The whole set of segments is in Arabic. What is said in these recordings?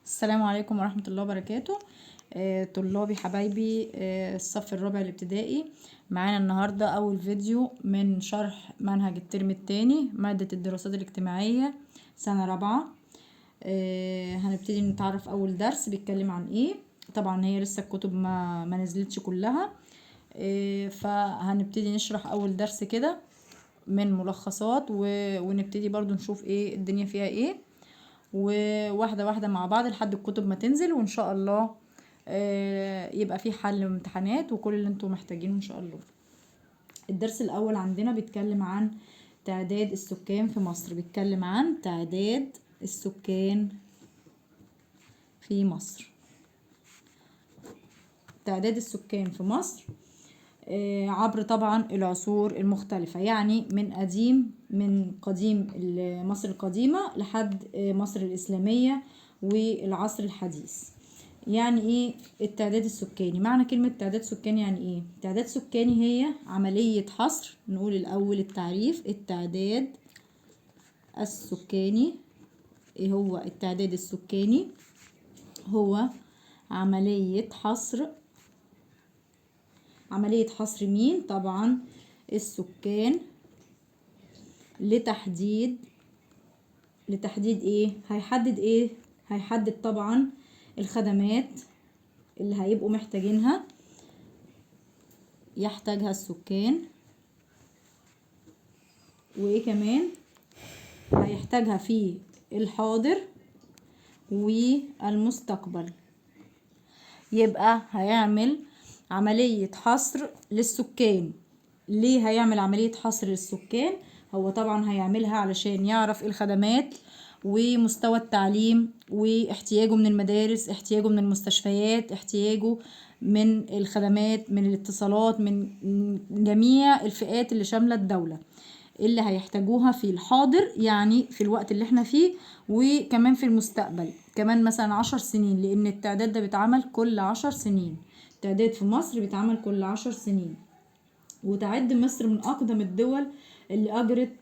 السلام عليكم ورحمة الله وبركاته. طلابي حبايبي، الصف الرابع الابتدائي. معانا النهاردة أول فيديو من شرح منهج الترم الثاني مادة الدراسات الاجتماعية سنة رابعة. هنبتدي نتعرف أول درس بيتكلم عن ايه. طبعا هي لسه الكتب ما نزلتش كلها، فهنبتدي نشرح أول درس كده من ملخصات ونبتدي برضو نشوف ايه الدنيا فيها ايه، وواحدة واحدة مع بعض لحد الكتب ما تنزل، وان شاء الله يبقى في حل امتحانات وكل اللي انتم محتاجينه ان شاء الله. الدرس الاول عندنا بيتكلم عن تعداد السكان في مصر. بيتكلم عن تعداد السكان في مصر. تعداد السكان في مصر عبر طبعا العصور المختلفة، يعني من قديم مصر القديمة لحد مصر الإسلامية والعصر الحديث. يعني ايه التعداد السكاني؟ معنى كلمة تعداد سكاني يعني ايه؟ تعداد سكاني هي عملية حصر. نقول الأول التعريف. التعداد السكاني ايه هو؟ التعداد السكاني هو عملية حصر مين؟ طبعا السكان لتحديد ايه؟ هيحدد طبعا الخدمات اللي هيبقوا محتاجينها، يحتاجها السكان، وايه كمان هيحتاجها في الحاضر والمستقبل. يبقى هيعمل عملية حصر للسكان. ليه هيعمل عملية حصر للسكان؟ هو طبعا هيعملها علشان يعرف الخدمات ومستوى التعليم واحتياجه من المدارس، احتياجه من المستشفيات، احتياجه من الخدمات، من الاتصالات، من جميع الفئات اللي شاملة الدولة اللي هيحتاجوها في الحاضر، يعني في الوقت اللي احنا فيه، وكمان في المستقبل كمان مثلا 10 سنين، لان التعداد ده بيتعمل كل 10 سنين. التعداد في مصر بيتعمل كل 10 سنين. وتعد مصر من أقدم الدول اللي أجرت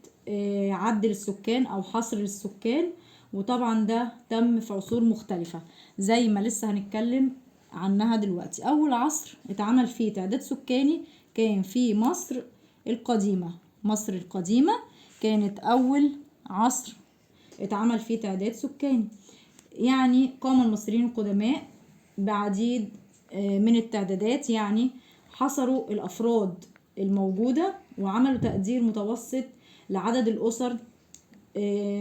عد للسكان أو حصر للسكان، وطبعا ده تم في عصور مختلفة زي ما لسه هنتكلم عنها دلوقتي. أول عصر اتعمل فيه تعداد سكاني كان في مصر القديمة. مصر القديمة كانت أول عصر اتعمل فيه تعداد سكاني. يعني قام المصريين القدماء بعديد من التعدادات، يعني حصروا الأفراد الموجودة وعملوا تقدير متوسط لعدد الأسر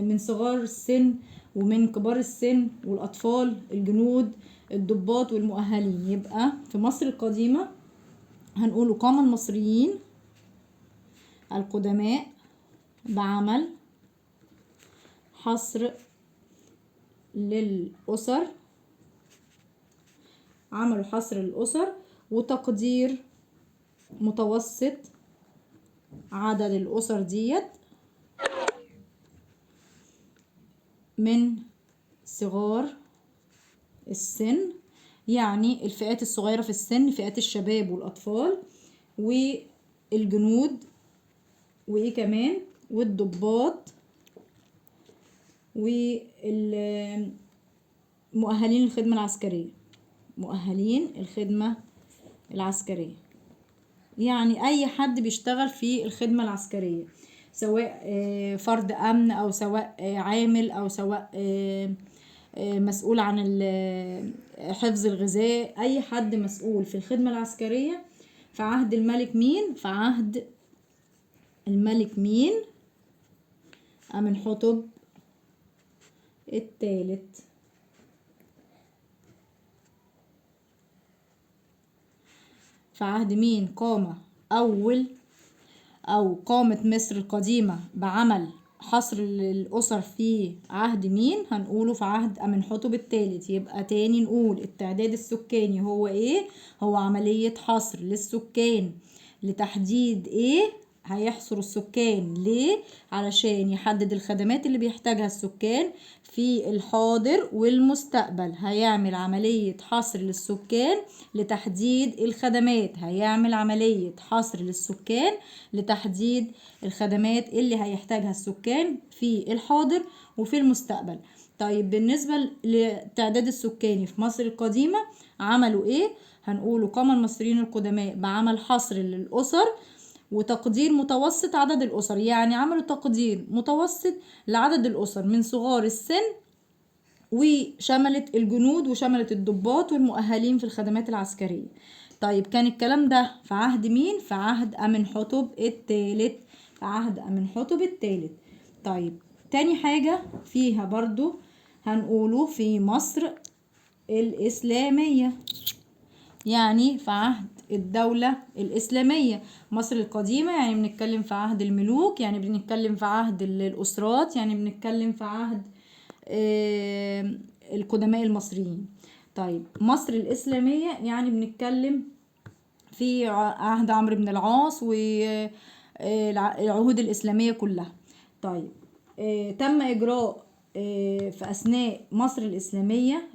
من صغار السن ومن كبار السن والأطفال، الجنود، الضباط والمؤهلين. يبقى في مصر القديمة هنقول قام المصريين القدماء بعمل حصر للأسر، عملوا حصر للأسر وتقدير متوسط عدد الأسر ديت من صغار السن، يعني الفئات الصغيرة في السن، فئات الشباب والأطفال والجنود وإيه كمان والضباط والمؤهلين الخدمة العسكرية. مؤهلين الخدمة العسكرية يعني أي حد بيشتغل في الخدمة العسكرية، سواء فرد أمن أو سواء عامل أو سواء مسؤول عن حفظ الغذاء. أي حد مسؤول في الخدمة العسكرية في عهد الملك مين؟ في عهد الملك مين؟ أمنحتب الثالث. في عهد مين قامت مصر القديمة بعمل حصر للأسر؟ في عهد مين؟ هنقوله في عهد أمنحتب الثالث. يبقى تاني نقول التعداد السكاني هو ايه؟ هو عملية حصر للسكان لتحديد ايه؟ هيحصر السكان ليه؟ علشان يحدد الخدمات اللي بيحتاجها السكان في الحاضر والمستقبل. هيعمل عملية حصر للسكان لتحديد الخدمات. هيعمل عملية حصر للسكان لتحديد الخدمات اللي هيحتاجها السكان في الحاضر وفي المستقبل. طيب بالنسبة للتعداد السكاني في مصر القديمة عملوا ايه؟ هنقوله قام المصريين القدماء بعمل حصر للأسر وتقدير متوسط عدد الأسر، يعني عملوا تقدير متوسط لعدد الأسر من صغار السن، وشملت الجنود وشملت الضباط والمؤهلين في الخدمات العسكرية. طيب كان الكلام ده في عهد مين؟ في عهد أمنحتب الثالث، في عهد أمنحتب الثالث. طيب تاني حاجة فيها برضو هنقوله في مصر الإسلامية، يعني في عهد الدولة الإسلامية. مصر القديمة يعني بنتكلم في عهد الملوك، يعني بنتكلم في عهد الأسرات، يعني بنتكلم في عهد القدماء المصريين. طيب مصر الإسلامية يعني بنتكلم في عهد عمرو بن العاص والعهود الإسلامية كلها. طيب تم إجراء في أثناء مصر الإسلامية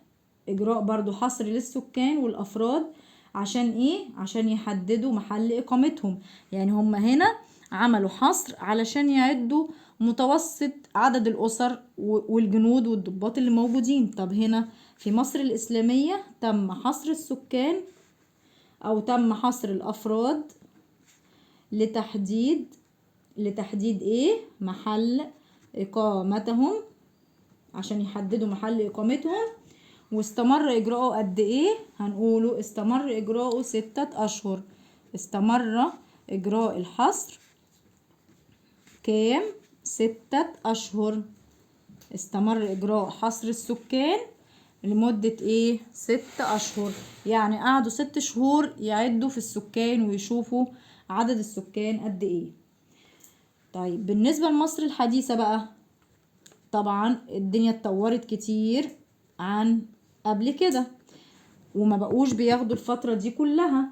إجراء برضو حصر للسكان والأفراد. عشان إيه؟ عشان يحددوا محل إقامتهم. يعني هم هنا عملوا حصر علشان يعدوا متوسط عدد الأسر والجنود والضباط اللي موجودين. طب هنا في مصر الإسلامية تم حصر السكان أو تم حصر الأفراد لتحديد إيه؟ محل إقامتهم، عشان يحددوا محل إقامتهم. واستمر إجراءه قد إيه؟ هنقوله استمر إجراءه 6 أشهر. استمر إجراء الحصر كام؟ 6 أشهر. استمر إجراء حصر السكان لمدة إيه؟ 6 أشهر. يعني قعدوا 6 شهور يعدوا في السكان ويشوفوا عدد السكان قد إيه. طيب بالنسبة لمصر الحديثة بقى، طبعا الدنيا اتطورت كتير عن قبل كده، وما بقوش بياخدوا الفترة دي كلها،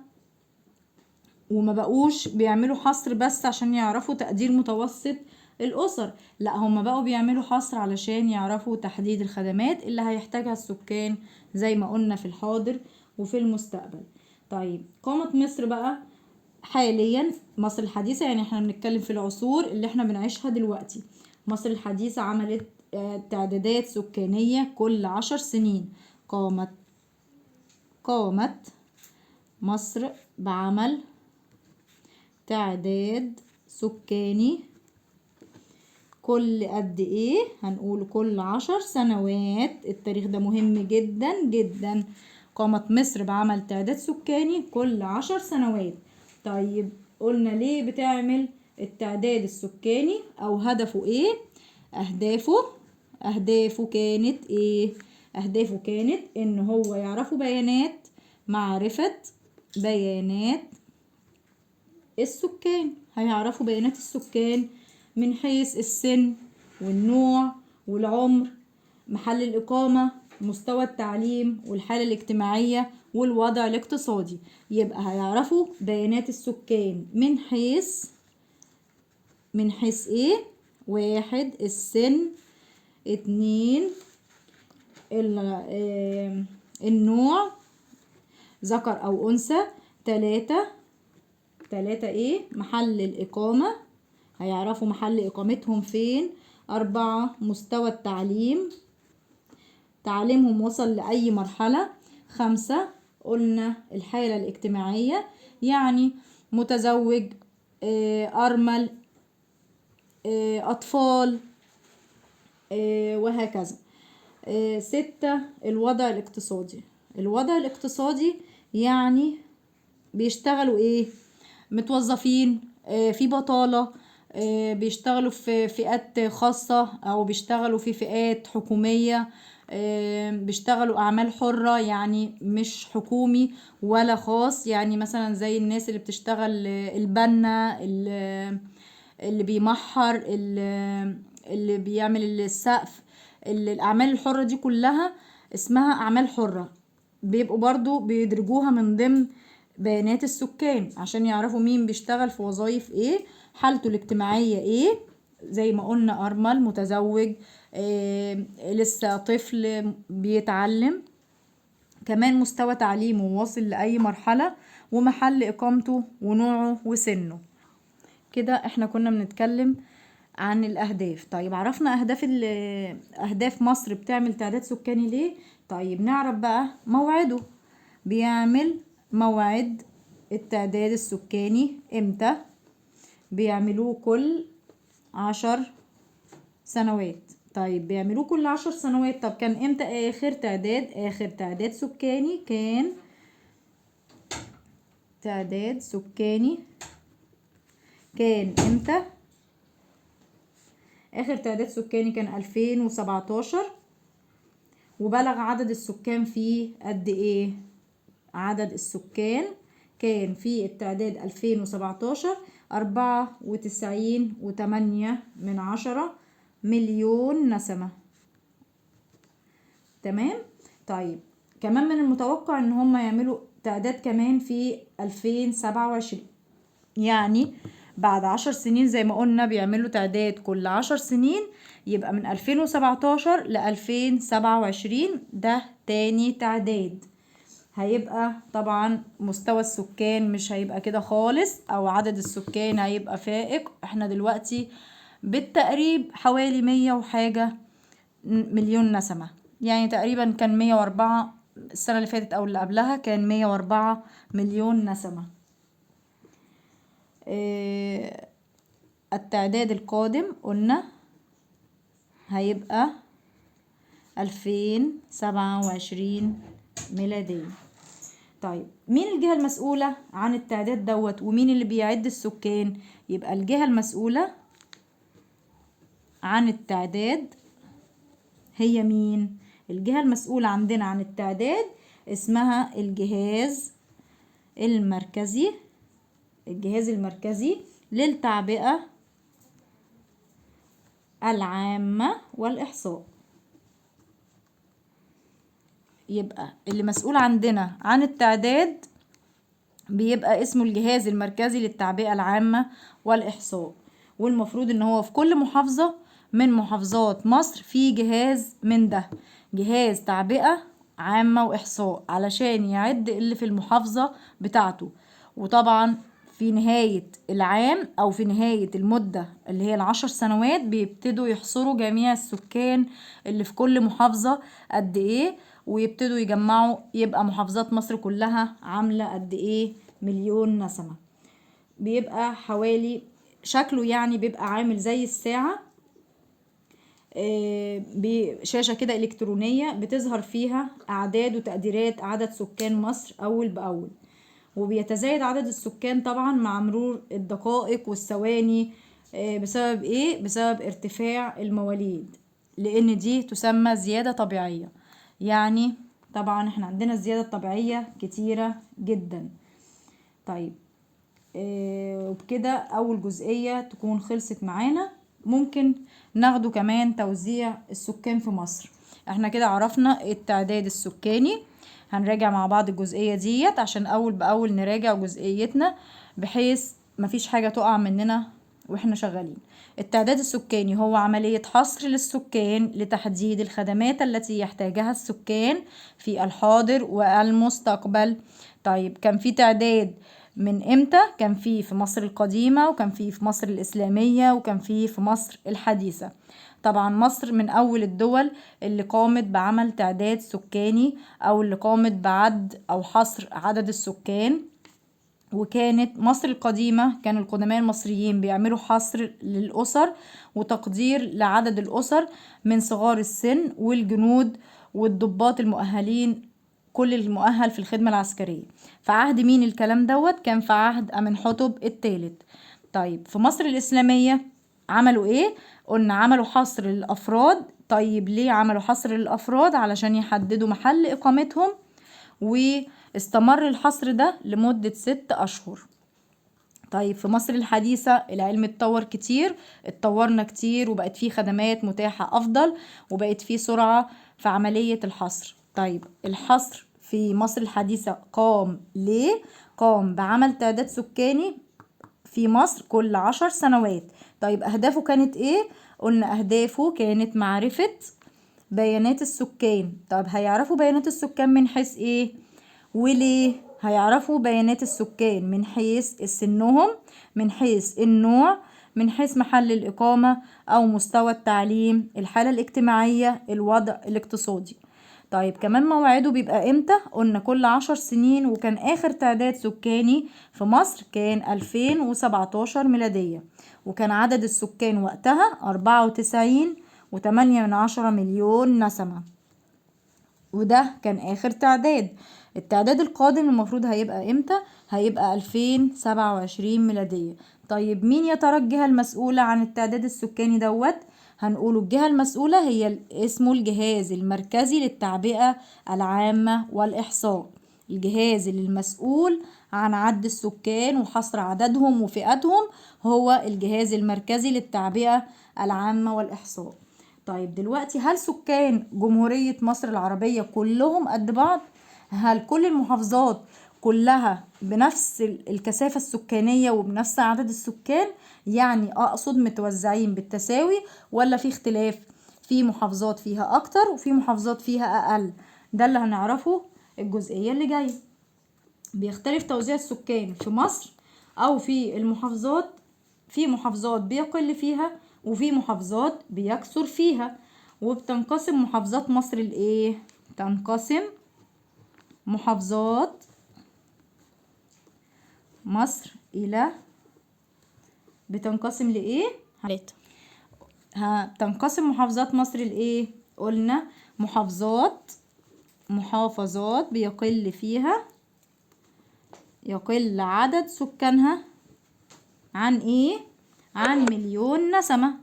وما بقوش بيعملوا حصر بس عشان يعرفوا تقدير متوسط الأسر، لا هم بقوا بيعملوا حصر علشان يعرفوا تحديد الخدمات اللي هيحتاجها السكان زي ما قلنا في الحاضر وفي المستقبل. طيب قامت مصر بقى حاليا، مصر الحديثة يعني احنا بنتكلم في العصور اللي احنا بنعيشها دلوقتي. مصر الحديثة عملت تعدادات سكانية كل 10 سنين. قامت مصر بعمل تعداد سكاني كل قد ايه؟ هنقول كل 10 سنوات. التاريخ ده مهم جدا جدا. قامت مصر بعمل تعداد سكاني كل 10 سنوات. طيب قلنا ليه بتعمل التعداد السكاني او هدفه ايه؟ اهدافه كانت ايه؟ اهدافه كانت ان هو يعرفوا معرفة بيانات السكان. هيعرفوا بيانات السكان من حيث السن والنوع والعمر، محل الإقامة، مستوى التعليم والحالة الاجتماعية والوضع الاقتصادي. يبقى هيعرفوا بيانات السكان من حيث ايه؟ 1 السن، 2 النوع ذكر أو أنثى، 3 ايه؟ محل الإقامة، هيعرفوا محل إقامتهم فين. 4 مستوى التعليم، تعليمهم وصل لأي مرحلة. 5 قلنا الحالة الاجتماعية، يعني متزوج، أرمل، أطفال، وهكذا. 6 الوضع الاقتصادي. الوضع الاقتصادي يعني بيشتغلوا ايه؟ متوظفين، في بطالة، بيشتغلوا في فئات خاصة او بيشتغلوا في فئات حكومية، بيشتغلوا اعمال حرة يعني مش حكومي ولا خاص. يعني مثلا زي الناس اللي بتشتغل البنا، اللي بيمحر، اللي بيعمل السقف. الاعمال الحرة دي كلها اسمها اعمال حرة. بيبقوا برضو بيدرجوها من ضمن بيانات السكان عشان يعرفوا مين بيشتغل في وظائف ايه، حالته الاجتماعية ايه، زي ما قلنا أرمل، متزوج، لسه طفل بيتعلم، كمان مستوى تعليمه واصل لأي مرحلة، ومحل إقامته ونوعه وسنه. كده احنا كنا بنتكلم عن الأهداف. طيب عرفنا أهداف مصر بتعمل تعداد سكاني ليه. طيب نعرف بقى موعده. بيعمل موعد التعداد السكاني امتى؟ بيعملوه كل 10 سنوات. طيب بيعملوه كل 10 سنوات. طب كان امتى آخر تعداد سكاني؟ كان تعداد سكاني كان امتى؟ آخر تعداد سكاني كان 2017. وبلغ عدد السكان فيه قد ايه؟ عدد السكان كان في التعداد 2017 94.8 مليون نسمة. تمام. طيب كمان من المتوقع ان هم يعملوا تعداد كمان في 2027، يعني بعد 10 سنين زي ما قلنا بيعملوا تعداد كل 10 سنين، يبقى من 2017 ل 2027 ده تاني تعداد. هيبقى طبعا مستوى السكان مش هيبقى كده خالص، او عدد السكان هيبقى فائق. احنا دلوقتي بالتقريب حوالي 100 وحاجة مليون نسمة، يعني تقريبا كان 104 السنة اللي فاتت او اللي قبلها كان 104 مليون نسمة. التعداد القادم قلنا هيبقى 2027 ميلادية. طيب مين الجهة المسؤولة عن التعداد دوت ومين اللي بيعد السكان؟ يبقى الجهة المسؤولة عن التعداد هي مين؟ الجهة المسؤولة عندنا عن التعداد اسمها الجهاز المركزي للتعبئة العامة والإحصاء. يبقى اللي مسؤول عندنا عن التعداد بيبقى اسمه الجهاز المركزي للتعبئة العامة والإحصاء. والمفروض ان هو في كل محافظة من محافظات مصر في جهاز من ده، جهاز تعبئة عامة وإحصاء، علشان يعد اللي في المحافظة بتاعته. وطبعا في نهاية العام او في نهاية المدة اللي هي ال10 سنوات بيبتدوا يحصروا جميع السكان اللي في كل محافظة قد ايه، ويبتدوا يجمعوا يبقى محافظات مصر كلها عاملة قد ايه مليون نسمة. بيبقى حوالي شكله يعني بيبقى عامل زي الساعة، بشاشة كده إلكترونية بتظهر فيها أعداد وتقديرات عدد سكان مصر أول بأول. وبيتزايد عدد السكان طبعا مع مرور الدقائق والثواني. بسبب ايه؟ بسبب ارتفاع المواليد، لان دي تسمى زيادة طبيعية. يعني طبعا احنا عندنا الزيادة الطبيعية كتيرة جدا. طيب وبكده اول جزئية تكون خلصت معانا. ممكن ناخده كمان توزيع السكان في مصر. احنا كده عرفنا التعداد السكاني. هنراجع مع بعض الجزئية ديت عشان اول باول نراجع جزئيتنا بحيث مفيش حاجة تقع مننا واحنا شغالين. التعداد السكاني هو عملية حصر للسكان لتحديد الخدمات التي يحتاجها السكان في الحاضر والمستقبل. طيب كان في تعداد من امتى؟ كان في مصر القديمة، وكان في مصر الإسلامية، وكان في مصر الحديثة. طبعا مصر من أول الدول اللي قامت بعمل تعداد سكاني أو اللي قامت بعد أو حصر عدد السكان. وكانت مصر القديمة كان القدماء المصريين بيعملوا حصر للأسر وتقدير لعدد الأسر من صغار السن والجنود والضباط المؤهلين، كل المؤهل في الخدمة العسكرية. في عهد مين الكلام دوت؟ كان في عهد أمنحتب الثالث. طيب في مصر الإسلامية عملوا ايه؟ قلنا عملوا حصر للأفراد. طيب ليه عملوا حصر للأفراد؟ علشان يحددوا محل إقامتهم، واستمر الحصر ده لمدة 6 أشهر. طيب في مصر الحديثة العلم اتطورنا كتير وبقت فيه خدمات متاحة أفضل، وبقت فيه سرعة في عملية الحصر. طيب الحصر في مصر الحديثة قام ليه؟ قام بعمل تعداد سكاني في مصر كل 10 سنوات. طيب أهدافه كانت إيه؟ قلنا أهدافه كانت معرفة بيانات السكان. طب هيعرفوا بيانات السكان من حيث إيه وليه؟ هيعرفوا بيانات السكان من حيث سنهم، من حيث النوع، من حيث محل الإقامة أو مستوى التعليم، الحالة الاجتماعية، الوضع الاقتصادي. طيب كمان موعده بيبقى امتى؟ قلنا كل 10 سنين، وكان آخر تعداد سكاني في مصر كان 2017 ميلادية، وكان عدد السكان وقتها 94.8 مليون نسمة، وده كان آخر تعداد. التعداد القادم المفروض هيبقى امتى؟ هيبقى 2027 ميلادية. طيب مين يا ترى الجهة المسؤولة عن التعداد السكاني دوت؟ هنقوله الجهة المسؤولة هي اسمه الجهاز المركزي للتعبئة العامة والإحصاء. الجهاز المسؤول عن عد السكان وحصر عددهم وفئاتهم هو الجهاز المركزي للتعبئة العامة والإحصاء. طيب دلوقتي، هل سكان جمهورية مصر العربية كلهم قد بعض؟ هل كل المحافظات كلها بنفس الكثافة السكانية وبنفس عدد السكان؟ يعني أقصد متوزعين بالتساوي ولا في اختلاف؟ في محافظات فيها أكتر وفي محافظات فيها أقل. ده اللي هنعرفه الجزئية اللي جاية. بيختلف توزيع السكان في مصر أو في المحافظات. في محافظات بيقل فيها وفي محافظات بيكثر فيها. وبتنقسم محافظات مصر لإيه؟ تنقسم محافظات مصر إلى بتنقسم لإيه؟ تنقسم محافظات مصر لإيه؟ قلنا محافظات بيقل فيها، يقل عدد سكانها عن إيه؟ عن مليون نسمة.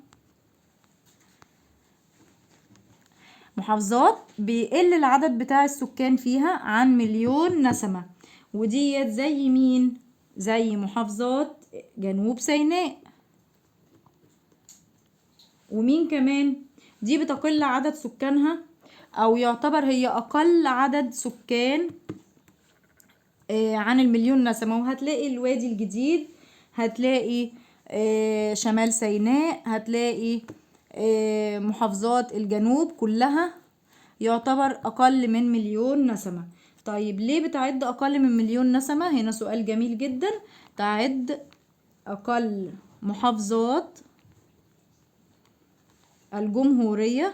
محافظات بيقل العدد بتاع السكان فيها عن مليون نسمة، وديت زي مين؟ زي محافظات جنوب سيناء. ومين كمان؟ دي بتقل عدد سكانها، او يعتبر هي اقل عدد سكان عن المليون نسمة. وهتلاقي الوادي الجديد، هتلاقي شمال سيناء، هتلاقي محافظات الجنوب كلها يعتبر أقل من مليون نسمة. طيب ليه بتعد أقل من مليون نسمة؟ هنا سؤال جميل جدا. تعد أقل محافظات الجمهورية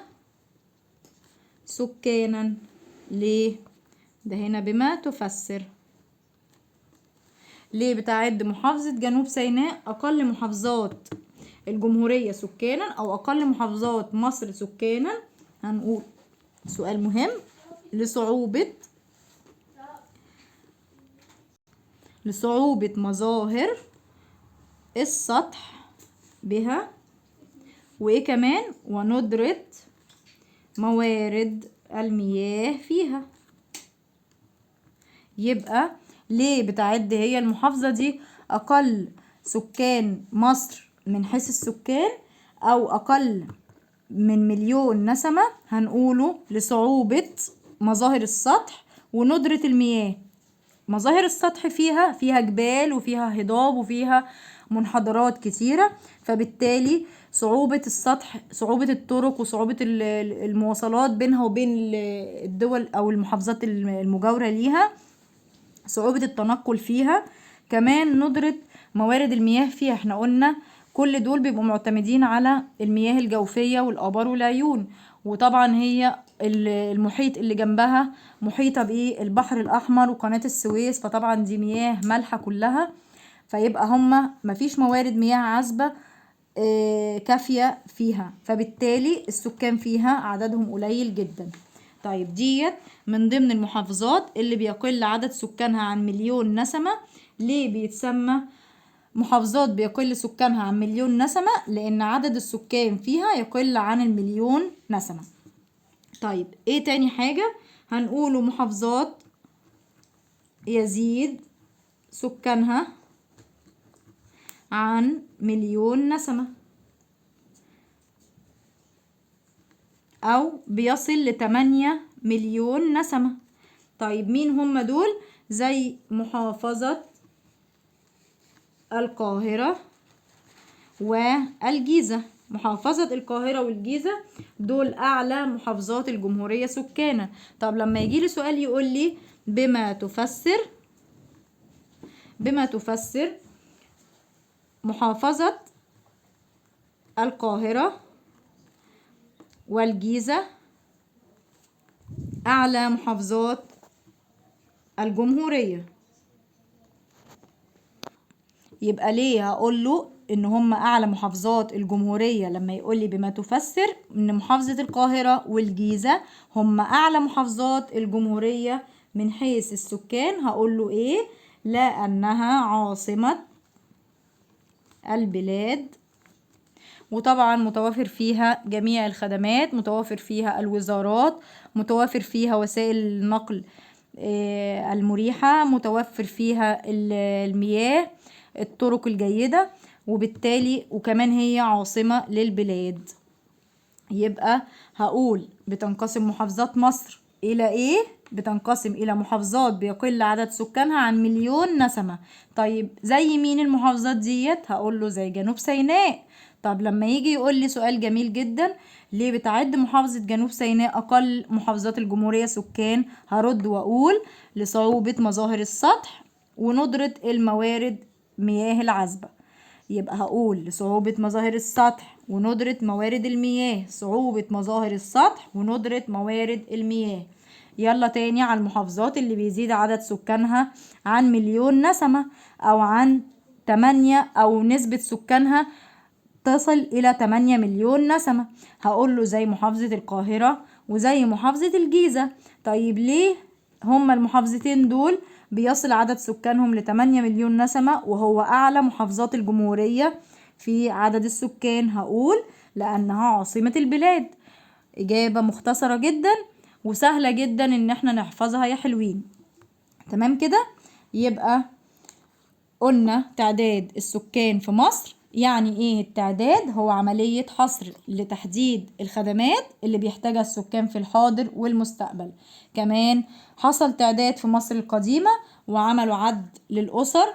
سكانا. ليه؟ ده هنا بما تفسر. ليه بتعد محافظة جنوب سيناء أقل محافظات الجمهورية سكانا أو أقل محافظات مصر سكانا؟ هنقول سؤال مهم. لصعوبة مظاهر السطح بها، وإيه كمان؟ وندرة موارد المياه فيها. يبقى ليه بتعد هي المحافظة دي أقل سكان مصر من حيث السكان أو أقل من مليون نسمة؟ هنقوله لصعوبة مظاهر السطح وندرة المياه. مظاهر السطح فيها جبال وفيها هضاب وفيها منحدرات كتيرة، فبالتالي صعوبة السطح، صعوبة الطرق وصعوبة المواصلات بينها وبين الدول أو المحافظات المجاورة ليها، صعوبة التنقل فيها. كمان ندرة موارد المياه فيها. احنا قلنا كل دول بيبقوا معتمدين على المياه الجوفية والآبار والعيون، وطبعا هي المحيط اللي جنبها محيطة بالبحر الأحمر وقناة السويس، فطبعا دي مياه مالحة كلها، فيبقى هما مفيش موارد مياه عذبة كافية فيها، فبالتالي السكان فيها عددهم قليل جدا. طيب ديت من ضمن المحافظات اللي بيقل عدد سكانها عن مليون نسمة. ليه بيتسمى محافظات بيقل سكانها عن مليون نسمة؟ لأن عدد السكان فيها يقل عن المليون نسمة. طيب ايه تاني حاجة؟ هنقوله محافظات يزيد سكانها عن مليون نسمة أو بيصل ل8 مليون نسمة. طيب مين هم دول؟ زي محافظة القاهرة والجيزة. محافظة القاهرة والجيزة دول أعلى محافظات الجمهورية سكانا. طب لما يجيلي سؤال يقول لي بما تفسر محافظة القاهرة والجيزة أعلى محافظات الجمهورية. يبقى ليه هقول له ان هم اعلى محافظات الجمهورية؟ لما يقول لي بما تفسر ان محافظة القاهرة والجيزة هم اعلى محافظات الجمهورية من حيث السكان، هقول له ايه؟ لانها عاصمة البلاد، وطبعا متوافر فيها جميع الخدمات، متوافر فيها الوزارات، متوافر فيها وسائل النقل المريحة، متوفر فيها المياه، الطرق الجيدة، وبالتالي وكمان هي عاصمة للبلاد. يبقى هقول بتنقسم محافظات مصر إلى إيه؟ بتنقسم إلى محافظات بيقل عدد سكانها عن 1,000,000 نسمة. طيب زي مين المحافظات ديت؟ هقول له زي جنوب سيناء. طب لما يجي يقول لي سؤال جميل جدا، ليه بتعد محافظة جنوب سيناء أقل محافظات الجمهورية سكان؟ هرد وأقول لصعوبة مظاهر السطح وندرة الموارد مياه العذبة. يبقى هقول لصعوبة مظاهر السطح وندرة موارد المياه، صعوبة مظاهر السطح وندرة موارد المياه. يلا تاني على المحافظات اللي بيزيد عدد سكانها عن 1,000,000 نسمة أو عن 8 أو نسبة سكانها تصل إلى 8,000,000 نسمة. هقول له زي محافظة القاهرة وزي محافظة الجيزة. طيب ليه هما المحافظتين دول بيصل عدد سكانهم ل8,000,000 نسمة وهو أعلى محافظات الجمهورية في عدد السكان؟ هقول لأنها عاصمة البلاد. إجابة مختصرة جدا وسهلة جدا إن احنا نحفظها يا حلوين. تمام كده؟ يبقى قلنا تعداد السكان في مصر. يعني ايه التعداد؟ هو عملية حصر لتحديد الخدمات اللي بيحتاجها السكان في الحاضر والمستقبل. كمان حصل تعداد في مصر القديمة وعملوا عد للأسر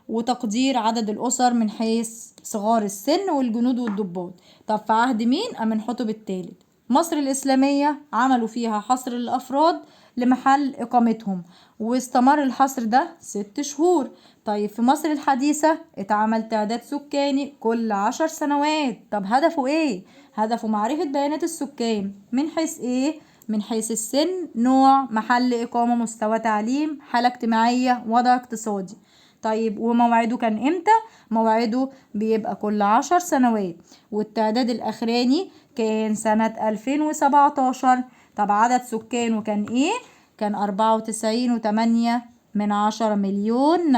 وتقدير عدد الأسر من حيث صغار السن والجنود والضباط. طب في عهد مين؟ أمنحتب الثالث. مصر الإسلامية عملوا فيها حصر للأفراد لمحل إقامتهم واستمر الحصر ده 6 شهور. طيب في مصر الحديثة اتعمل تعداد سكاني كل 10 سنوات. طب هدفه ايه؟ هدفه معرفة بيانات السكان من حيث ايه؟ من حيث السن، نوع، محل إقامة، مستوى تعليم، حالة اجتماعية، وضع اقتصادي. طيب وموعده كان امتى؟ موعده بيبقى كل 10 سنوات، والتعداد الأخراني كان سنة 2017. طب عدد سكانه كان ايه؟ كان 94.8 مليون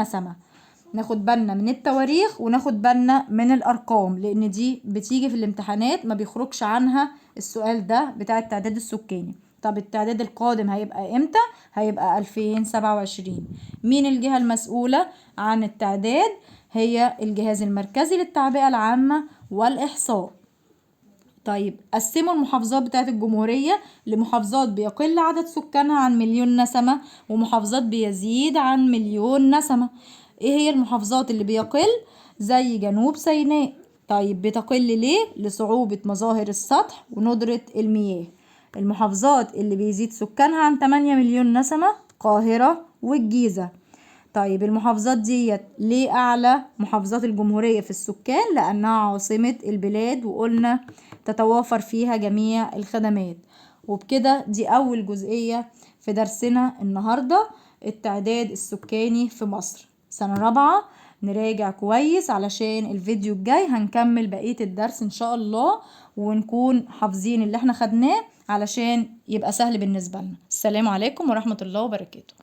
ناخد بالنا من التواريخ وناخد بالنا من الأرقام، لأن دي بتيجي في الامتحانات ما بيخرجش عنها السؤال ده بتاع التعداد السكاني. طب التعداد القادم هيبقى امتى؟ هيبقى 2027. مين الجهة المسؤولة عن التعداد؟ هي الجهاز المركزي للتعبئة العامة والإحصاء. طيب قسموا المحافظات بتاعت الجمهورية لمحافظات بيقل عدد سكانها عن 1,000,000 نسمة ومحافظات بيزيد عن 1,000,000 نسمة. ايه هي المحافظات اللي بيقل؟ زي جنوب سيناء. طيب بتقل ليه؟ لصعوبة مظاهر السطح وندرة المياه. المحافظات اللي بيزيد سكانها عن 8,000,000 نسمة القاهرة والجيزة. طيب المحافظات ديت ليه أعلى محافظات الجمهورية في السكان؟ لأنها عاصمة البلاد وقلنا تتوافر فيها جميع الخدمات. وبكده دي أول جزئية في درسنا النهاردة، التعداد السكاني في مصر سنة رابعة. نراجع كويس علشان الفيديو الجاي هنكمل بقية الدرس إن شاء الله ونكون حافظين اللي احنا خدناه علشان يبقى سهل بالنسبة لنا. السلام عليكم ورحمة الله وبركاته.